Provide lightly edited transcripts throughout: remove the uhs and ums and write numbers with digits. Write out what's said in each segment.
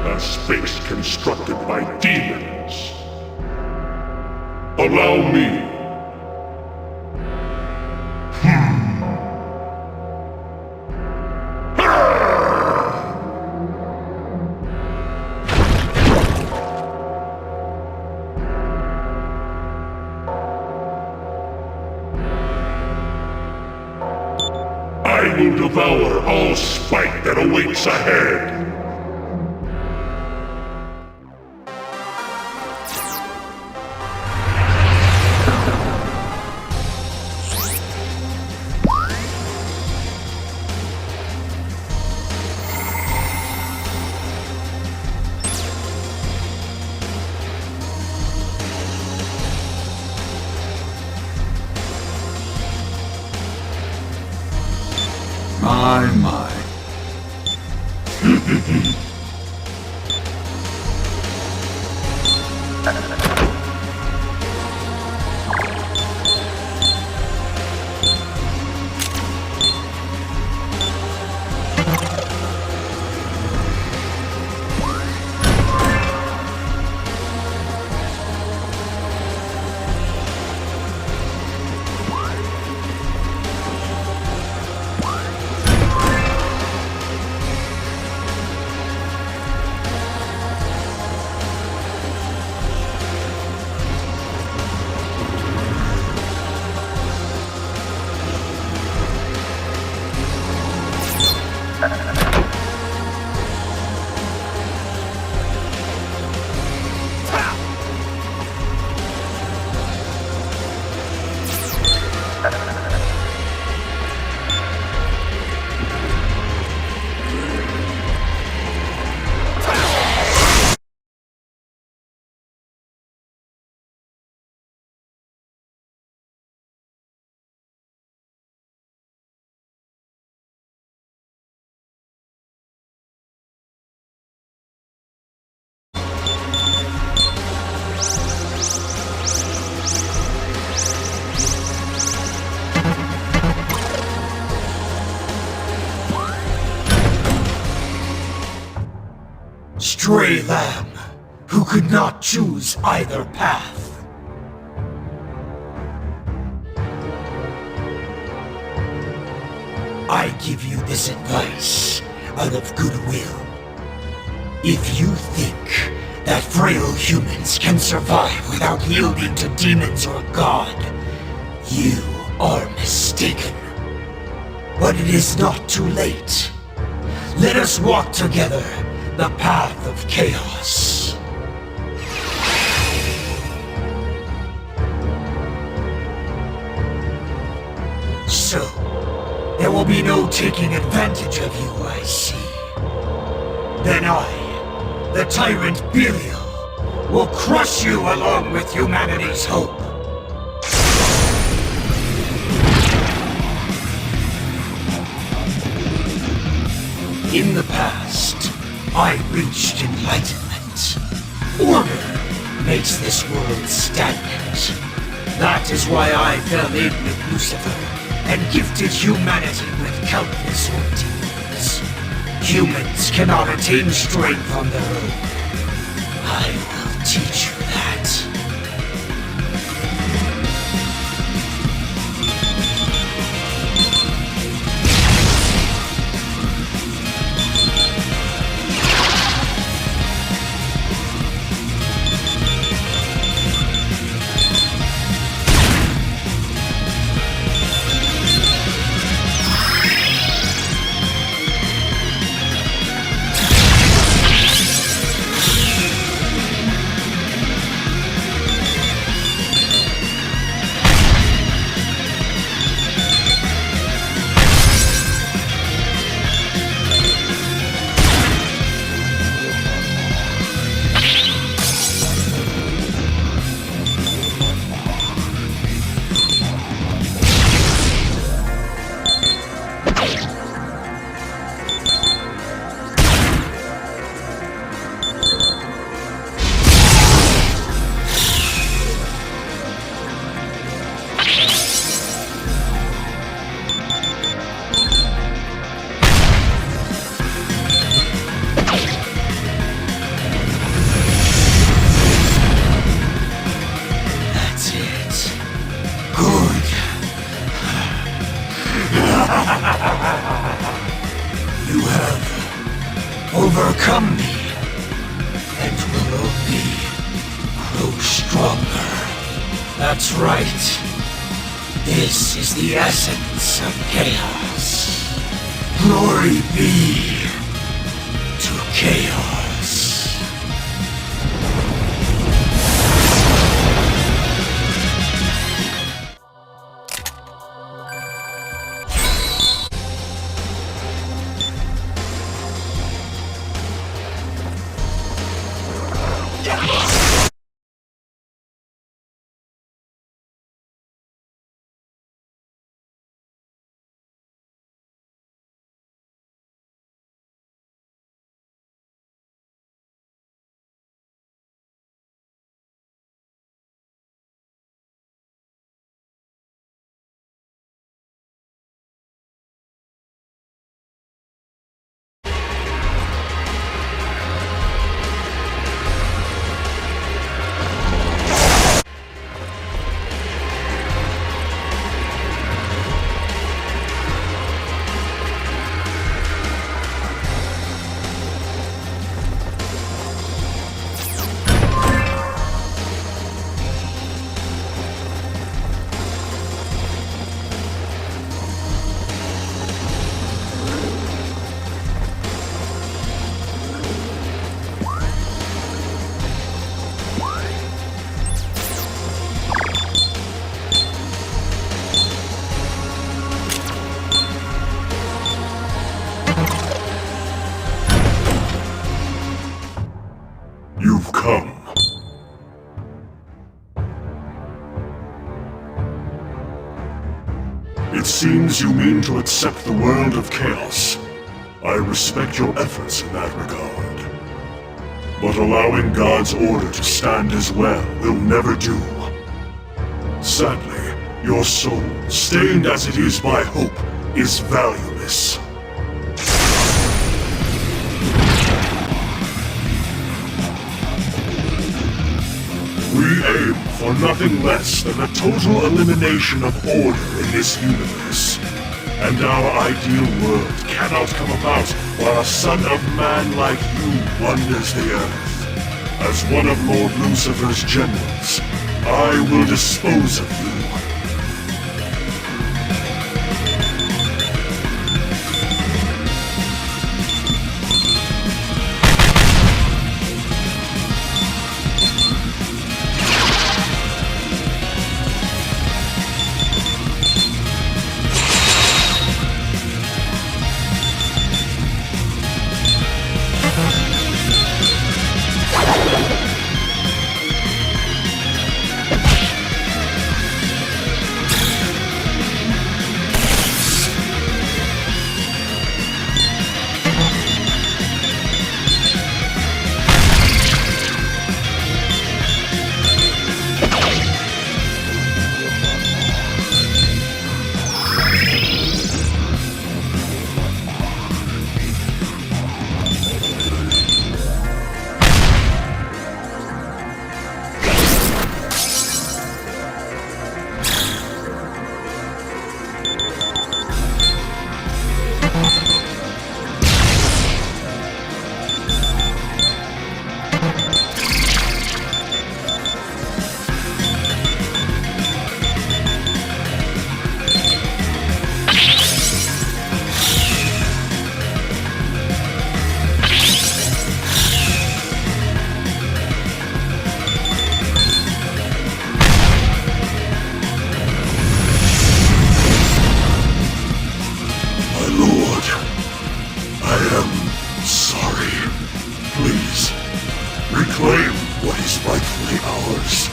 A space constructed by demons. Allow me. I will devour all spite that awaits ahead. My. Stray lamb, who could not choose either path. I give you this advice out of goodwill. If you think that frail humans can survive without yielding to demons or God, you are mistaken. But it is not too late. Let us walk together the path of chaos. So, there will be no taking advantage of you, I see. Then I, the tyrant Belial, will crush you along with humanity's hope. In the past, I reached enlightenment. Order makes this world stagnant. That is why I fell in with Lucifer and gifted humanity with countless ordeals. Humans cannot attain strength on their own. I will teach you that. That's right. This is the essence of chaos. Glory be to chaos. You've come. It seems you mean to accept the world of chaos. I respect your efforts in that regard. But allowing God's order to stand as well will never do. Sadly, your soul, stained as it is by hope, is valueless. We aim for nothing less than the total elimination of order in this universe. And our ideal world cannot come about while a son of man like you wanders the earth. As one of Lord Lucifer's generals, I will dispose of you. Reclaim what is rightfully ours.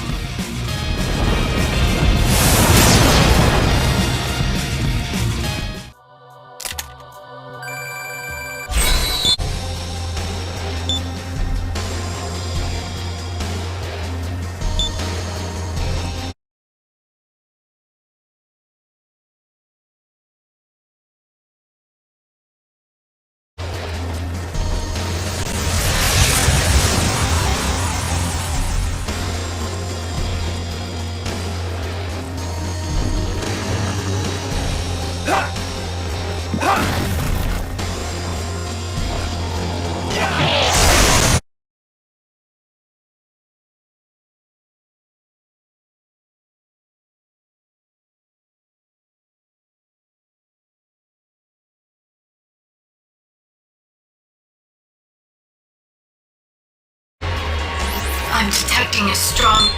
I'm detecting a strong...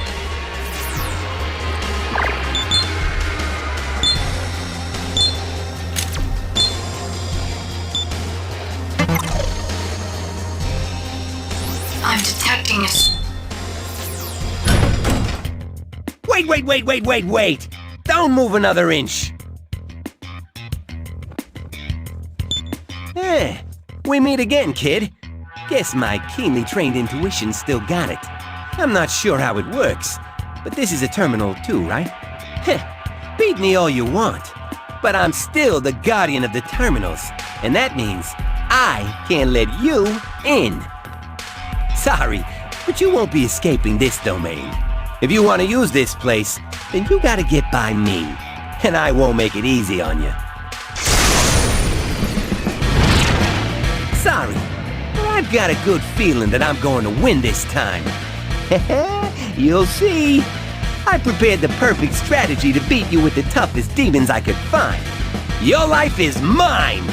I'm detecting a... Wait! Don't move another inch! We meet again, kid. Guess my keenly trained intuition still got it. I'm not sure how it works, but this is a terminal too, right? Heh, beat me all you want, but I'm still the guardian of the terminals, and that means I can't let you in. Sorry, but you won't be escaping this domain. If you want to use this place, then you gotta get by me, and I won't make it easy on you. Sorry, but I've got a good feeling that I'm going to win this time. You'll see. I prepared the perfect strategy to beat you with the toughest demons I could find. Your life is mine!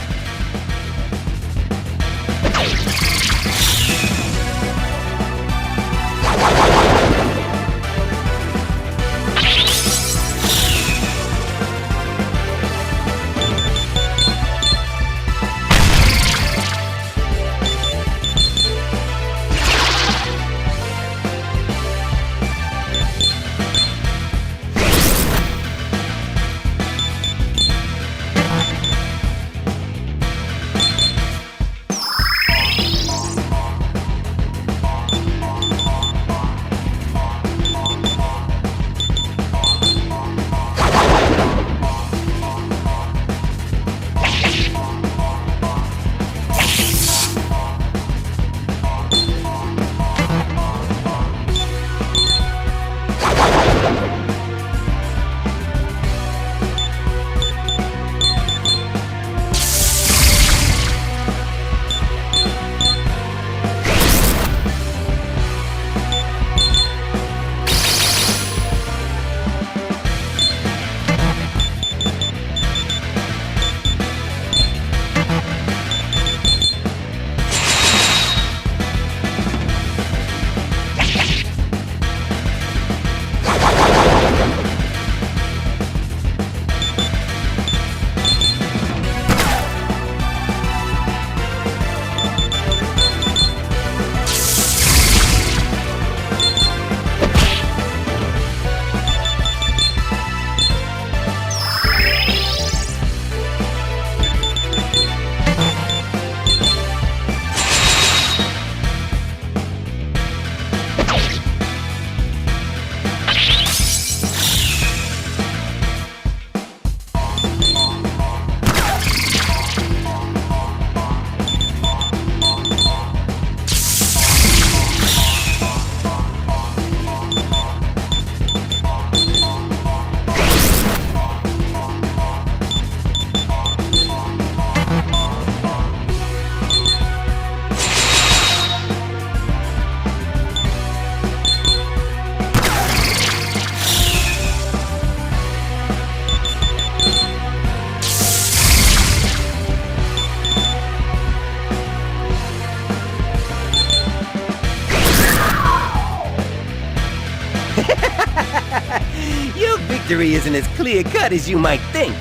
Your victory isn't as clear-cut as you might think.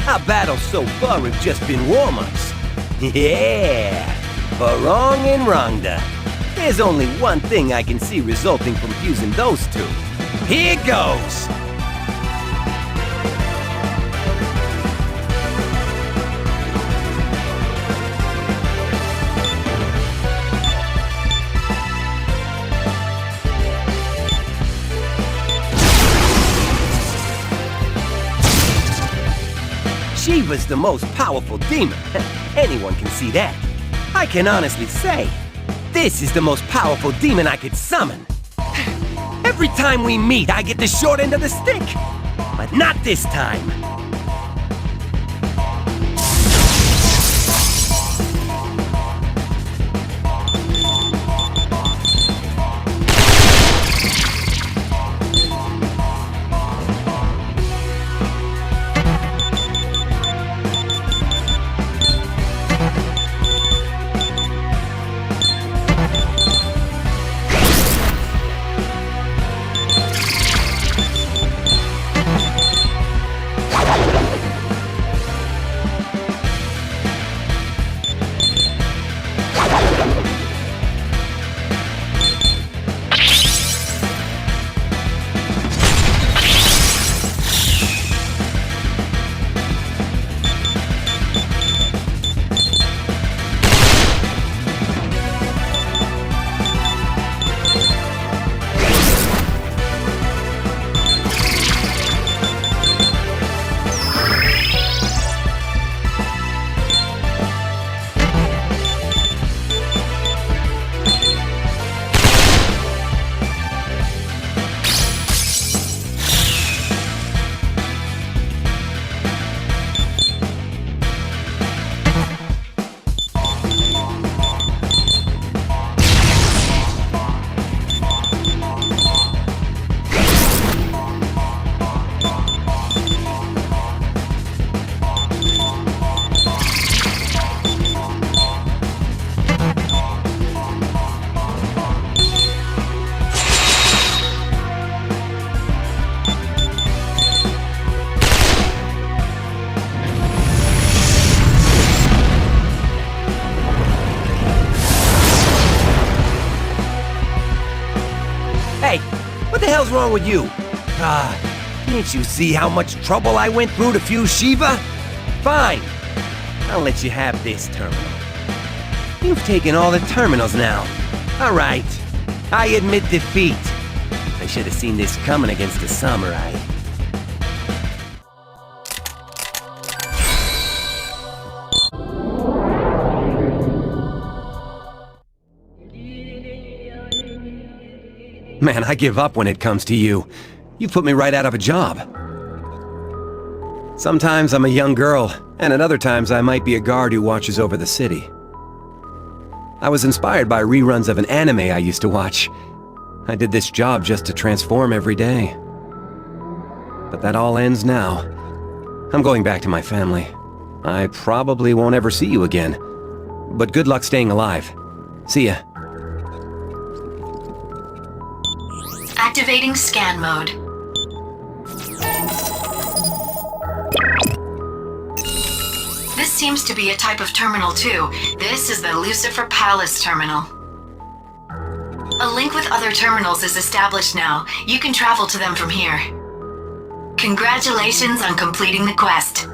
Our battles so far have just been warm-ups. Yeah, for Wrong and Wrongda. There's only one thing I can see resulting from fusing those two. Here goes! Shiva's the most powerful demon. Anyone can see that. I can honestly say, this is the most powerful demon I could summon. Every time we meet, I get the short end of the stick. But not this time. Hey, what the hell's wrong with you? Can't you see how much trouble I went through to fuse Shiva? Fine. I'll let you have this terminal. You've taken all the terminals now. All right. I admit defeat. I should have seen this coming against a samurai. Man, I give up when it comes to you. You put me right out of a job. Sometimes I'm a young girl, and at other times I might be a guard who watches over the city. I was inspired by reruns of an anime I used to watch. I did this job just to transform every day. But that all ends now. I'm going back to my family. I probably won't ever see you again. But good luck staying alive. See ya. Activating scan mode. This seems to be a type of terminal too. This is the Lucifer Palace terminal. A link with other terminals is established now. You can travel to them from here. Congratulations on completing the quest.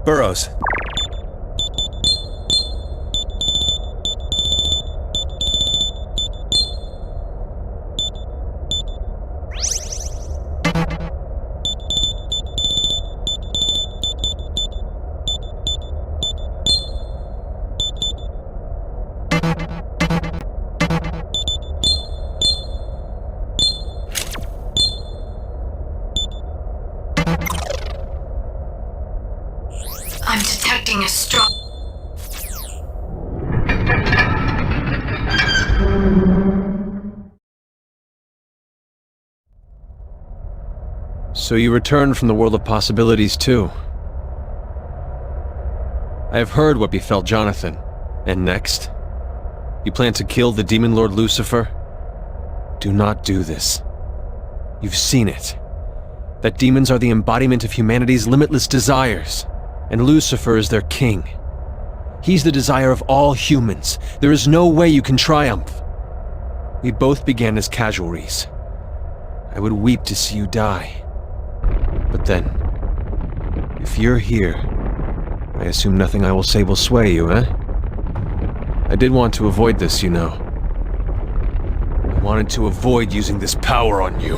Burroughs. I'm detecting a strong... So you returned from the world of possibilities too. I have heard what befell Jonathan. And next? You plan to kill the Demon Lord Lucifer? Do not do this. You've seen it. That demons are the embodiment of humanity's limitless desires, and Lucifer is their king. He's the desire of all humans. There is no way you can triumph. We both began as casualties. I would weep to see you die. But then, if you're here, I assume nothing I will say will sway you, eh? I did want to avoid this, you know. I wanted to avoid using this power on you.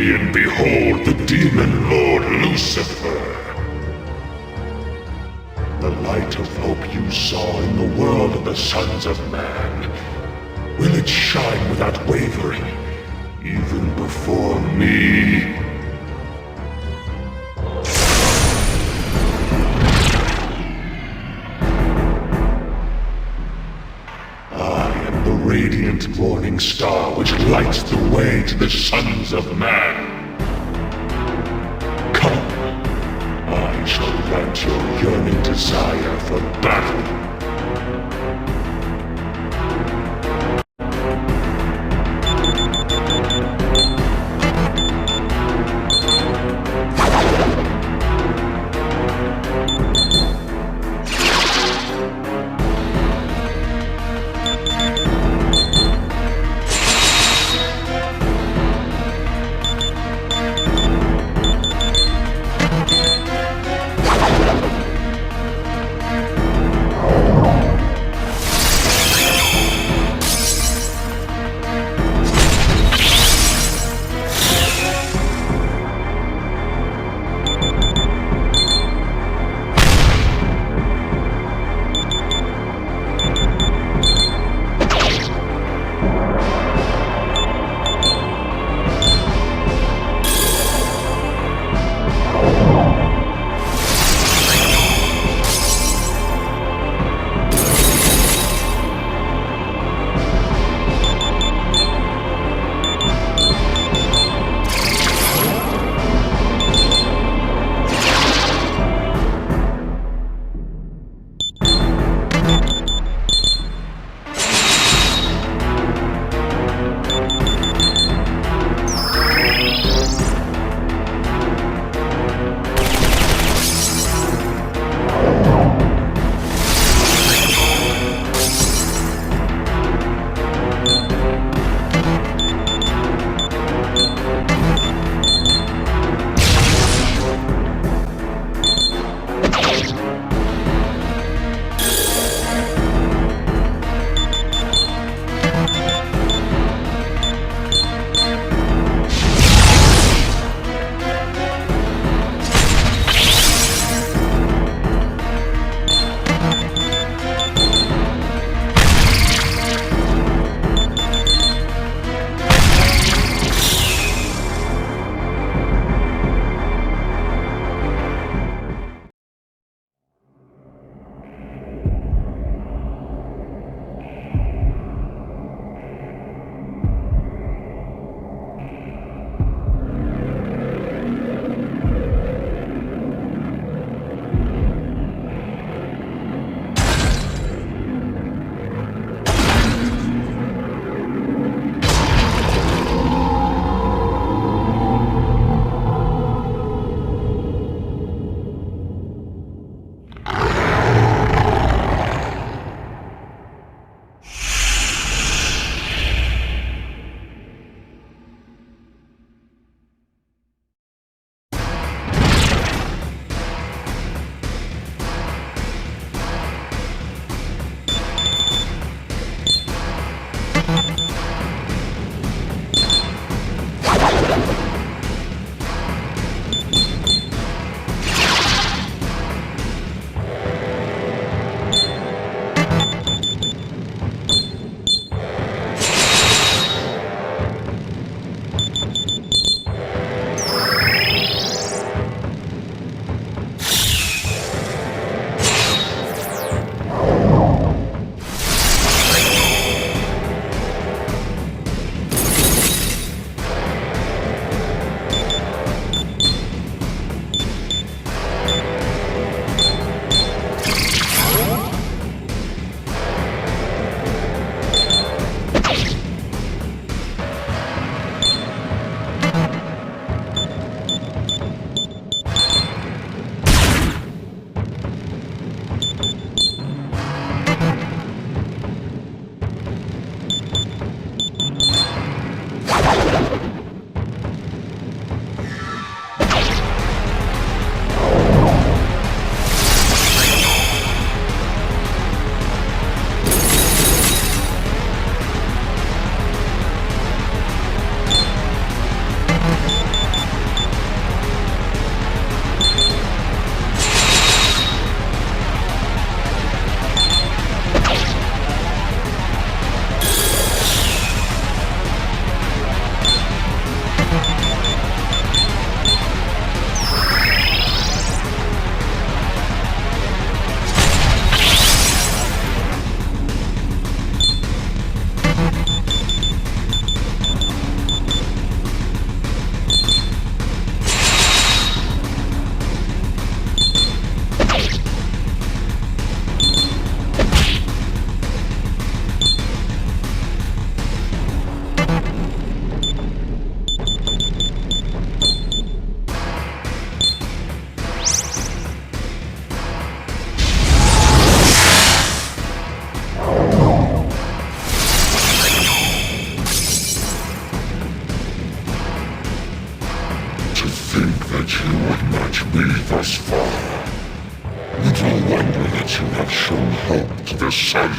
me and behold the Demon Lord Lucifer. The light of hope you saw in the world of the sons of man, will it shine without wavering, even before me? I am the radiant morning star which lights the way to the sons of man. Come, I shall grant your yearning desire for battle.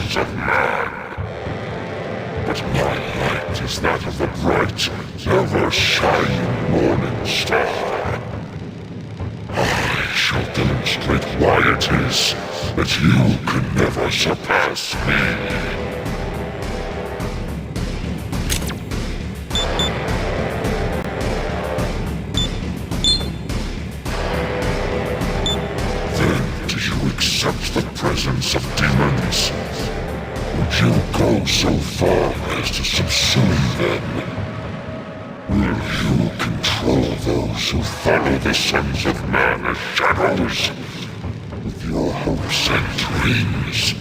sons of man. But my light is that of the bright, ever-shining morning star. I shall demonstrate why it is that you can never surpass me. Accept the presence of demons? Would you go so far as to subsume them? Will you control those who follow the sons of man as shadows with your hopes and dreams?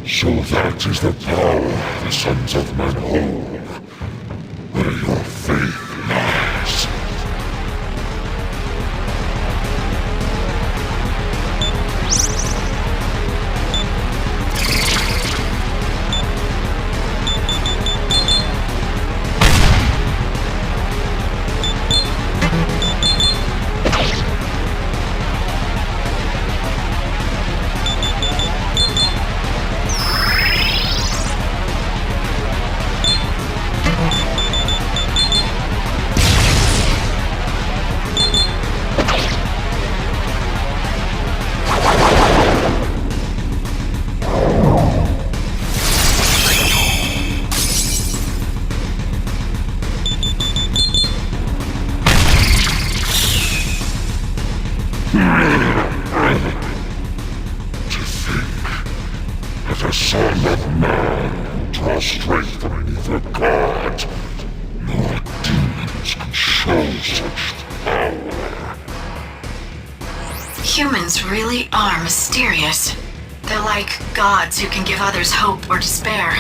So that is the power the sons of man hold, where your faith lies. The Son of Man draws strength from neither God nor demons can show such power. Humans really are mysterious. They're like gods who can give others hope or despair.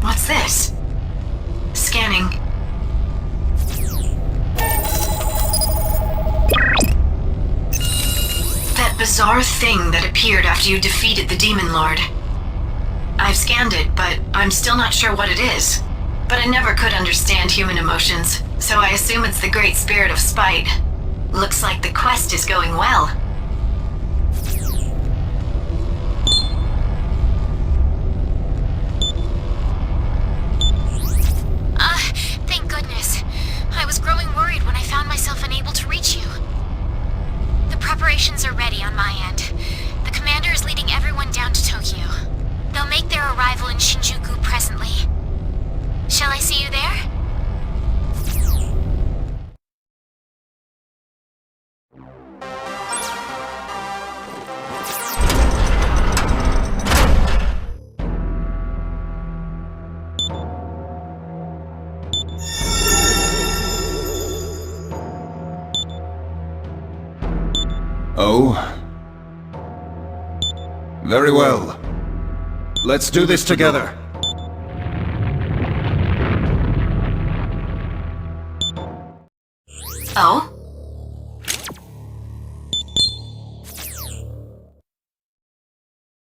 What's this? Scanning. That bizarre thing that appeared after you defeated the Demon Lord. I've scanned it, but I'm still not sure what it is. But I never could understand human emotions, so I assume it's the Great Spirit of Spite. Looks like the quest is going well. Thank goodness. I was growing worried when I found myself unable to reach you. The preparations are ready on my end. The commander is leading everyone down to Tokyo. They'll make their arrival in Shinjuku presently. Shall I see you there? Oh? Very well. Let's do this together. Oh?